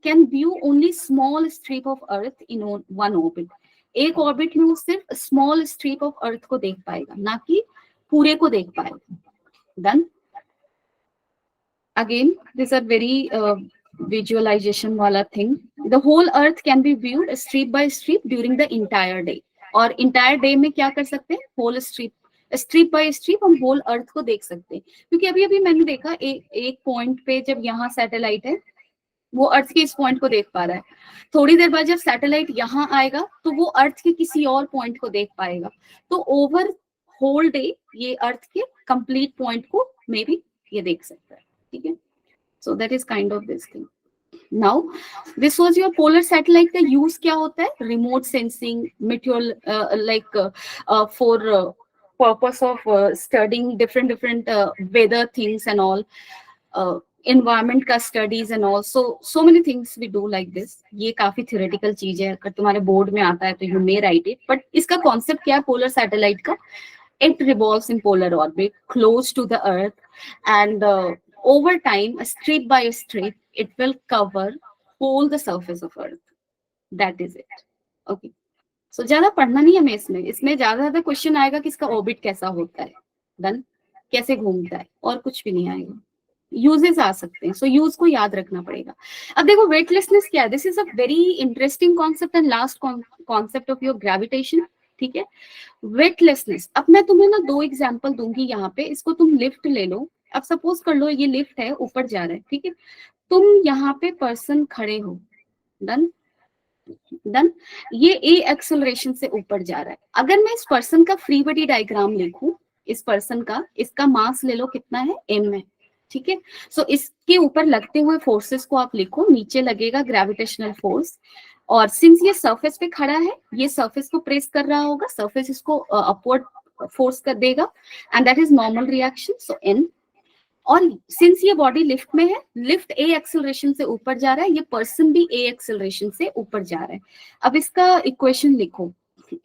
can view only small strip of Earth in one orbit. एक ऑर्बिट में वो सिर्फ स्मॉल स्ट्रिप ऑफ अर्थ को देख पाएगा, ना कि पूरे को देख पाएगा। Done. Again this are very visualization वाला thing. The whole earth can be viewed strip by strip during the entire day, और इंटायर डे में क्या कर सकते हैं, होल स्ट्रिप बाय स्ट्रिप हम होल अर्थ को देख सकते हैं, क्योंकि अभी अभी मैंने देखा एक पॉइंट पे जब यहाँ सैटेलाइट है वो अर्थ के इस पॉइंट को देख पा रहा है, थोड़ी देर बाद जब सैटेलाइट यहाँ आएगा तो वो अर्थ के किसी और पॉइंट को देख पाएगा, तो ओवर होल डे ये अर्थ के कंप्लीट पॉइंट को मे बी ये देख सकता है। ठीक है, सो that is kind of this thing. Now this was your polar satellite का यूज क्या होता है, remote sensing, material like for purpose of studying different weather things and all, environment का studies and all, so many things we do like this। ये काफी theoretical चीज है, अगर तुम्हारे बोर्ड में आता है तो you may write it, but इसका concept क्या है polar satellite का, it revolves in polar orbit close to the earth and over time strip by strip it will cover whole the surface of earth, that is it। okay, so ज्यादा पढ़ना नहीं हमें, इसमें ज्यादा question आएगा कि इसका ऑर्बिट कैसा होता है, डन, कैसे घूमता है, और कुछ भी नहीं आएगा। यूजेस आ सकते हैं, सो यूज को याद रखना पड़ेगा। अब देखो वेटलेसनेस क्या है, this is a very interesting concept and last concept of your gravitation. ठीक है, वेटलेसनेस। अब मैं तुम्हें ना 2 एग्जाम्पल दूंगी यहाँ पे, इसको तुम लिफ्ट ले लो। अब सपोज कर लो ये लिफ्ट है, ऊपर जा रहा है, ठीक है, तुम यहाँ पे पर्सन खड़े हो, डन डन, ये ए एक्सेलरेशन से ऊपर जा रहा है। अगर मैं इस पर्सन का फ्री बॉडी डायग्राम लिखूं, इस पर्सन का, इसका मास ले लो कितना है, m है, ठीक है। सो इसके ऊपर लगते हुए फोर्सेस को आप लिखो, नीचे लगेगा ग्रेविटेशनल फोर्स, और सिंस ये सरफेस पे खड़ा है, ये सरफेस को प्रेस कर रहा होगा, सरफेस इसको अपवर्ड फोर्स कर देगा, and that is normal reaction, so n। और सिंस ये बॉडी लिफ्ट में है, लिफ्ट ए एक्सेलरेशन से ऊपर जा रहा है, ये पर्सन भी ए एक्सेलरेशन से ऊपर जा रहा है। अब इसका इक्वेशन लिखो,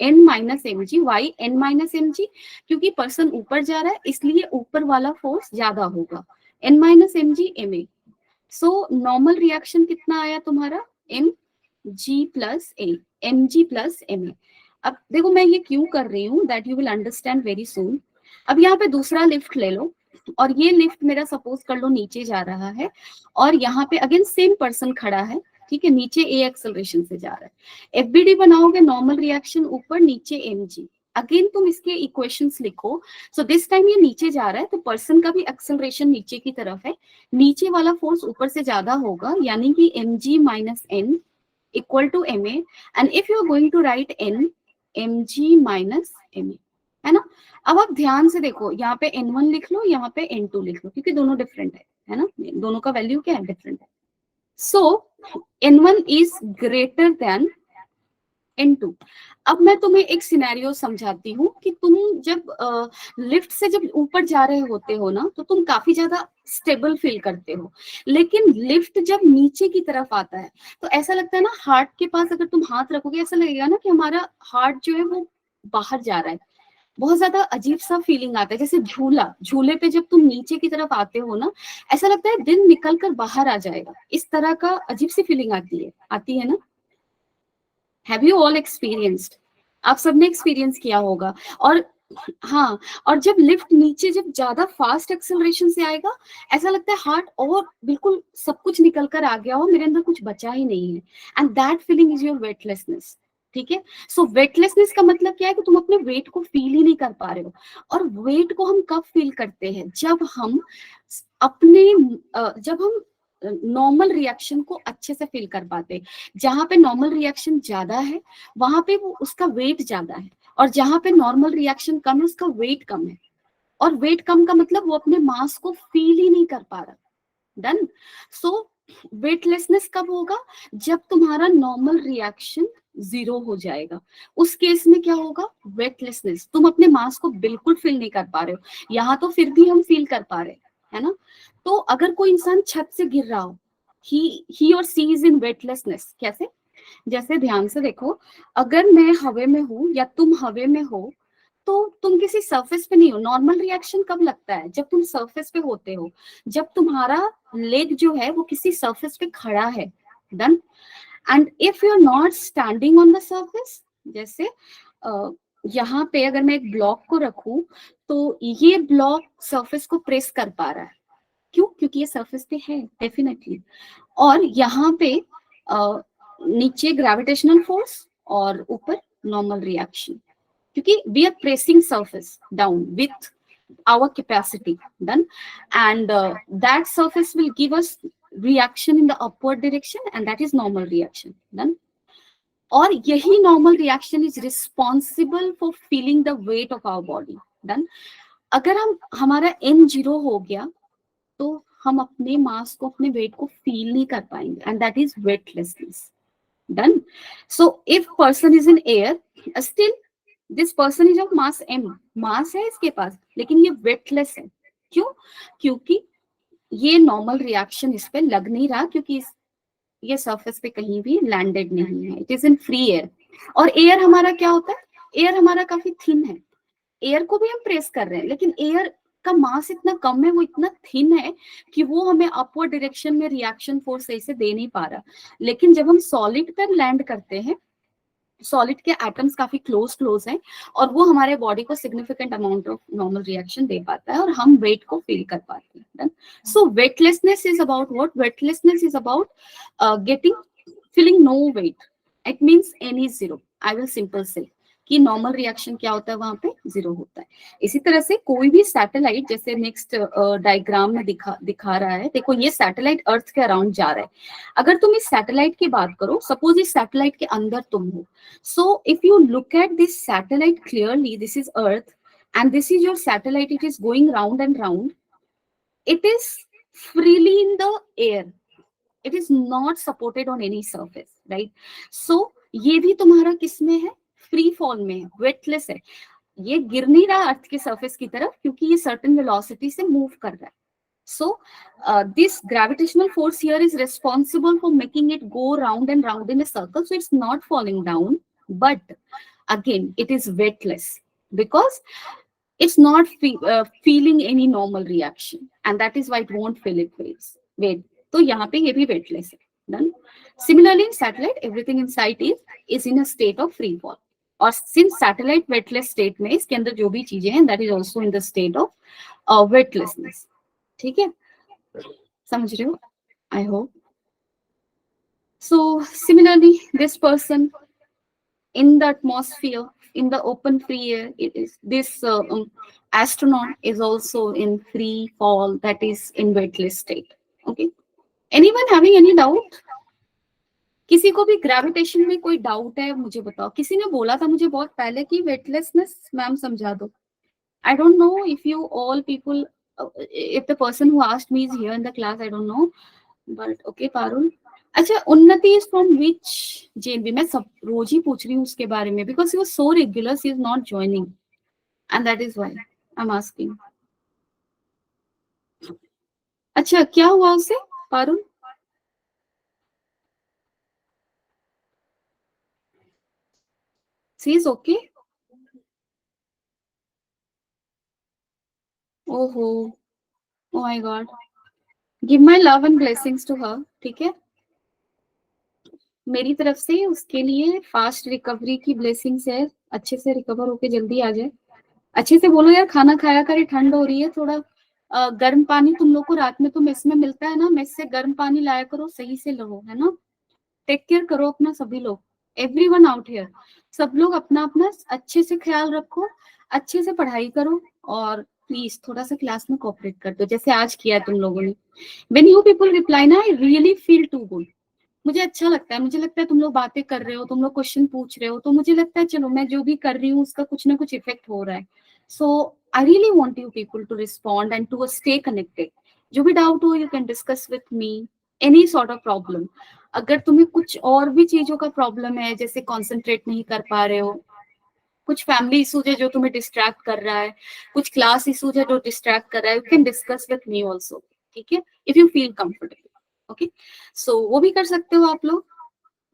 n minus M G, why n minus M G, क्योंकि पर्सन ऊपर जा रहा है इसलिए ऊपर वाला फोर्स ज्यादा होगा, n minus M G M A. So normal reaction कितना आया तुम्हारा, M G plus A, M G plus M A. अब देखो मैं ये क्यों कर रही हूँ, that you will understand very soon. अब यहाँ पे दूसरा लिफ्ट ले लो, और ये लिफ्ट मेरा सपोज कर लो नीचे जा रहा है, और यहाँ पे अगेन सेम पर्सन खड़ा है, ठीक है, नीचे ए एक्सेलरेशन से जा रहा है। एफबीडी बनाओगे, नॉर्मल रिएक्शन ऊपर, नीचे एम जी, अगेन तुम इसके इक्वेशंस लिखो। सो दिस टाइम ये नीचे जा रहा है तो पर्सन का भी एक्सेलरेशन नीचे की तरफ है, नीचे वाला फोर्स ऊपर से ज्यादा होगा, यानी कि mg minus n equal to ma, and if you are going to write n, mg minus ma, है ना। अब आप ध्यान से देखो, यहाँ पे n1 लिख लो, यहाँ पे n2 लिख लो, क्योंकि दोनों डिफरेंट है ना, दोनों का वैल्यू क्या है, डिफरेंट है। सो n1 is greater than n2। अब मैं तुम्हें एक सिनेरियो समझाती हूँ कि तुम जब लिफ्ट से जब ऊपर जा रहे होते हो ना, तो तुम काफी ज्यादा स्टेबल फील करते हो, लेकिन लिफ्ट जब नीचे की तरफ आता है तो ऐसा लगता है ना, हार्ट के पास अगर तुम हाथ रखोगे ऐसा लगेगा ना कि हमारा हार्ट जो है वो बाहर जा रहा है, बहुत ज्यादा अजीब सा फीलिंग आता है, जैसे झूले पे जब तुम नीचे की तरफ आते हो ना, ऐसा लगता है दिन निकल कर बाहर आ जाएगा, इस तरह का अजीब सी फीलिंग आती है ना। Have you all experienced? आप सबने एक्सपीरियंस किया होगा। और हाँ, और जब लिफ्ट नीचे जब ज्यादा फास्ट एक्सेलरेशन से आएगा, ऐसा लगता है हार्ट और बिल्कुल सब कुछ निकल कर आ गया हो, मेरे अंदर कुछ बचा ही नहीं है, and that feeling is your weightlessness. ठीक है, सो वेटलेसनेस का मतलब क्या है कि तुम अपने वेट को फील ही नहीं कर पा रहे हो। और वेट को हम कब फील करते हैं, जब हम अपने जब हम नॉर्मल रिएक्शन को अच्छे से फील कर पाते हैं। जहां पे नॉर्मल रिएक्शन ज्यादा है वहां पे वो उसका वेट ज्यादा है, और जहां पे नॉर्मल रिएक्शन कम है उसका वेट कम है। और वेट कम का मतलब वो अपने मास को फील ही नहीं कर पा रहा। डन। सो वेटलेसनेस कब होगा, जब तुम्हारा नॉर्मल रिएक्शन 0 हो जाएगा, उस केस में क्या होगा, वेटलेसनेस, तुम अपने मास को बिल्कुल फील नहीं कर पा रहे हो। यहाँ तो फिर भी हम फील कर पा रहे हैं, है ना। तो अगर कोई इंसान छत से गिर रहा हो, ही और सी इज इन वेटलेसनेस। कैसे, जैसे ध्यान से देखो, अगर मैं हवा में हूं या तुम हवा में हो, तो तुम किसी सरफेस पे नहीं हो। नॉर्मल रिएक्शन कब लगता है, जब तुम सरफेस पे होते हो, जब तुम्हारा लेग जो है वो किसी सरफेस पे खड़ा है। Done. And if you are not standing on the surface, जैसे यहाँ पे अगर मैं एक ब्लॉक को रखूं, तो ये ब्लॉक सरफेस को प्रेस कर पा रहा है, क्यों, क्योंकि ये सरफेस पे है डेफिनेटली। और यहाँ पे नीचे ग्रेविटेशनल फोर्स और ऊपर नॉर्मल रिएक्शन, क्योंकि we are pressing surface down with our capacity. Done. And that surface will give us reaction in the upward direction, and that is normal reaction. Done. और यही normal reaction is responsible for feeling the weight of our body. Done. अगर हमारा n 0 हो गया तो हम अपने मास को, अपने वेट को फील नहीं कर पाएंगे, and that is weightlessness. Done. So if person is in air, still this person is of mass m, मास है इसके पास, लेकिन ये वेटलेस है। क्यों, क्योंकि ये नॉर्मल रिएक्शन इस पे लग नहीं रहा, क्योंकि ये सरफेस पे कहीं भी लैंडेड नहीं है, it is in free air. और एयर हमारा क्या होता है, एयर हमारा काफी थिन है, एयर को भी हम प्रेस कर रहे हैं, लेकिन एयर का मास इतना कम है, वो इतना थिन है कि वो हमें अपवर्ड डायरेक्शन में रिएक्शन फोर्स सही से दे नहीं पा रहा। लेकिन जब हम सॉलिड पर लैंड करते हैं, सॉलिड के एटम्स काफी क्लोज हैं, और वो हमारे बॉडी को significant amount of normal reaction दे पाता है, और हम वेट को फील कर पाते हैं। So weightlessness is about what, weightlessness is about getting, feeling no weight. It means n is 0। I will simple say कि नॉर्मल रिएक्शन क्या होता है, वहां पे 0 होता है। इसी तरह से कोई भी सैटेलाइट, जैसे नेक्स्ट डायग्राम में दिखा रहा है, देखो ये सैटेलाइट अर्थ के अराउंड जा रहा है। अगर तुम इस सैटेलाइट की बात करो, सपोज इस सैटेलाइट के अंदर तुम हो, सो if you look at this satellite clearly, this is earth and this is your satellite, it is going round and round, it is freely in the air, it is not supported on any surface, right? So ये भी तुम्हारा किस में है, free fall में है, weightless है। ये गिर नहीं रहा अर्थ के सरफेस की तरफ, क्योंकि ये सर्टेन वेलोसिटी से मूव कर रहा है। So this gravitational force here is responsible for making it go round and round in a circle, so it's not falling down, but again it is weightless because it's not feeling any normal reaction, and that is why it won't feel it weight. तो यहाँ पे ये भी weightless है। Done. Similarly in satellite, everything inside is in a state of free fall, और since satellite weightless state में इसके अंदर जो भी चीजें हैं, that is also in the state of weightlessness. ठीक है, समझ रहे हो? I hope. So similarly, this person in the atmosphere, in the open free air. It is this astronaut is also in free fall, that is in weightless state. Okay. Anyone having any doubt? किसी को भी gravitation में कोई doubt है मुझे बताओ. किसी ने बोला था मुझे बहुत पहले कि वेटलेसनेस मैम समझा दो. I don't know if you all people, if the person who asked me is here in the class, I don't know. But okay, Parul. अच्छा, उन्नति is from which JNB? मैं सब रोज ही पूछ रही हूँ उसके बारे में because he was so regular, she is not joining, and that is why I'm asking. अच्छा, क्या हुआ उसे पारुल? She is okay? ओहो, oh my God. Give my love and blessings to her. ठीक है, मेरी तरफ से उसके लिए फास्ट रिकवरी की ब्लेसिंग्स है. अच्छे से रिकवर होके जल्दी आ जाए. अच्छे से बोलो यार, खाना खाया करे, ठंड हो रही है थोड़ा. गर्म पानी तुम लोग को रात में तो मेस में मिलता है ना, मेस से गर्म पानी लाया करो, सही से लो, है ना. टेक केयर करो अपना सभी लोग, एवरीवन आउट हियर. सब लोग अपना अपना अच्छे से ख्याल रखो, अच्छे से पढ़ाई करो, और प्लीज थोड़ा सा क्लास में कोऑपरेट कर दो जैसे आज किया है तुम लोगों ने. व्हेन यू पीपल रिप्लाई ना, I really feel too good. मुझे अच्छा लगता है, मुझे लगता है तुम लोग बातें कर रहे हो, तुम लोग क्वेश्चन पूछ रहे हो, तो मुझे लगता है चलो मैं जो भी कर रही हूँ उसका कुछ ना कुछ इफेक्ट हो रहा है. So I really want you people to respond and to stay connected. जो भी डाउट हो you can discuss with me, any sort of problem. अगर तुम्हें कुछ और भी चीजों का प्रॉब्लम है, जैसे कॉन्सेंट्रेट नहीं कर पा रहे हो, कुछ फैमिली इशूज है जो तुम्हें डिस्ट्रैक्ट कर रहा है, कुछ क्लास इशूज है जो डिस्ट्रैक्ट कर रहा है, you can discuss with me also. ठीक है, if you feel comfortable. Okay, so वो भी कर सकते हो आप लोग.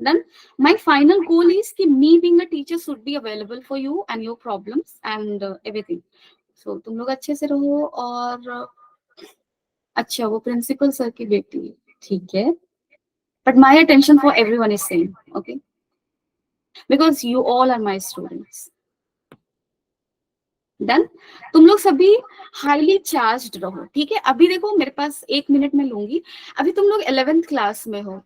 Then my final goal is कि me being a teacher should be available for you and your problems and everything. So तुम लोग अच्छे से रहो. और अच्छा, वो प्रिंसिपल सर की बेटी है, ठीक है. But my attention for everyone is same, okay? Because you all are my students. Then तुम लोग सभी हाईली चार्ज्ड रहो. ठीक है, अभी देखो मेरे पास 1 मिनट में लूंगी. अभी तुम लोग 11th क्लास में हो.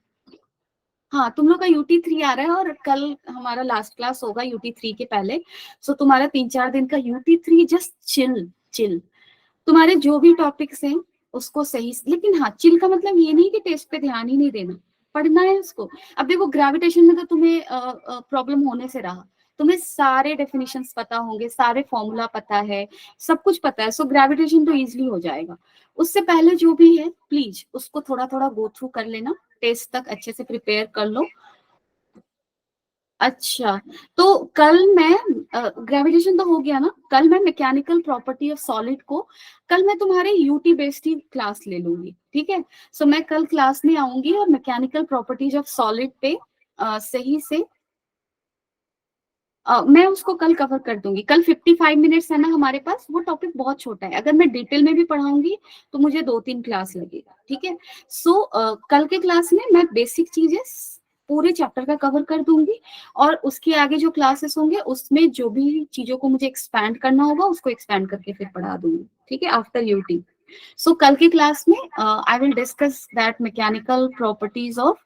हाँ, तुम लोग का UT3 आ रहा है और कल हमारा लास्ट क्लास होगा UT3 के पहले. सो तुम्हारा 3-4 दिन का UT3 जस्ट चिल चिल. तुम्हारे जो भी टॉपिक्स हैं उसको सही, लेकिन हाँ, चिल का मतलब ये नहीं कि टेस्ट पे ध्यान ही नहीं देना, पढ़ना है उसको. अब देखो ग्रेविटेशन में तो तुम्हें प्रॉब्लम होने से रहा, तुम्हें सारे डेफिनेशंस पता होंगे, सारे फॉर्मूला पता है, सब कुछ पता है. सो ग्रेविटेशन तो इजिली हो जाएगा. उससे पहले जो भी है प्लीज उसको थोड़ा थोड़ा गो थ्रू कर लेना, टेस्ट तक अच्छे से प्रिपेयर कर लो. अच्छा, तो कल मैं ग्रेविटेशन तो हो गया ना, कल मैं मैकेनिकल प्रॉपर्टी ऑफ सॉलिड को, कल मैं तुम्हारे यूटी बेस्ड ही क्लास ले लूंगी. ठीक है, सो मैं कल क्लास में आऊंगी और मैकेनिकल प्रॉपर्टीज ऑफ सॉलिड पे सही से मैं उसको कल कवर कर दूंगी. कल 55 मिनट्स है ना हमारे पास. वो टॉपिक बहुत छोटा है, अगर मैं डिटेल में भी पढ़ाऊंगी तो मुझे 2-3 क्लास लगेगा. ठीक है, सो कल के क्लास में मैं बेसिक चीजें पूरे चैप्टर का कवर कर दूंगी, और उसके आगे जो क्लासेस होंगे उसमें जो भी चीजों को मुझे एक्सपैंड करना होगा उसको एक्सपैंड करके फिर पढ़ा दूंगी. ठीक है, आफ्टर यूटी. सो कल की क्लास में I will discuss that mechanical properties of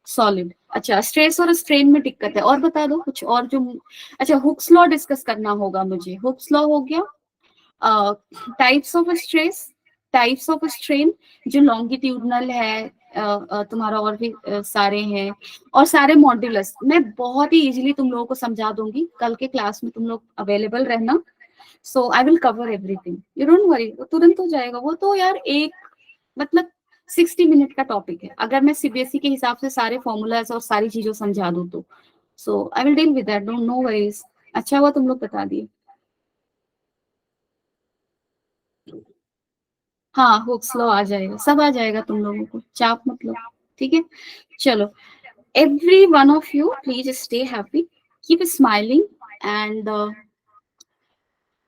solid. अच्छा, स्ट्रेस और स्ट्रेन में दिक्कत है, और बता दो कुछ और जो. अच्छा, हुक्स लॉ डिस्कस करना होगा मुझे. हुक्स लॉ हो गया, types of stress, types of strain, जो लॉन्गिट्यूडनल है, तुम्हारा और भी सारे हैं, और सारे मॉड्यूलस मैं बहुत ही इजीली तुम लोगों को समझा दूंगी. कल के क्लास में तुम लोग अवेलेबल रहना. So I will cover everything, you don't worry, वो तुरंत हो जाएगा. वो तो यार एक मतलब 60 मिनट का टॉपिक है, अगर मैं सीबीएसई के हिसाब से सारे फॉर्मूलाज और सारी चीजों समझा दूं तो. So I will deal with that, don't, no worries. अच्छा हुआ तुम लोग बता दिए. हाँ, हुक्स लॉ आ जाएगा, सब आ जाएगा, तुम लोगों को चाप मत लो. ठीक है, चलो. Every one of you please stay happy, keep smiling, and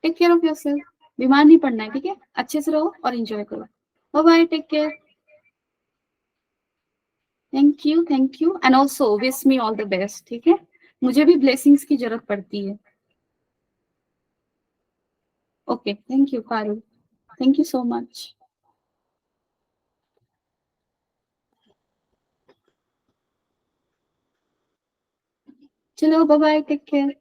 take care of yourself. बीमार नहीं पड़ना है. ठीक है, अच्छे से रहो और एंजॉय करो. Bye bye, take care. Thank you, thank you, and also wish me all the best. ठीक है, मुझे भी ब्लेसिंग्स की जरूरत पड़ती है. Okay, thank you Parul, thank you so much. चलो बाय बाय, टेक केयर।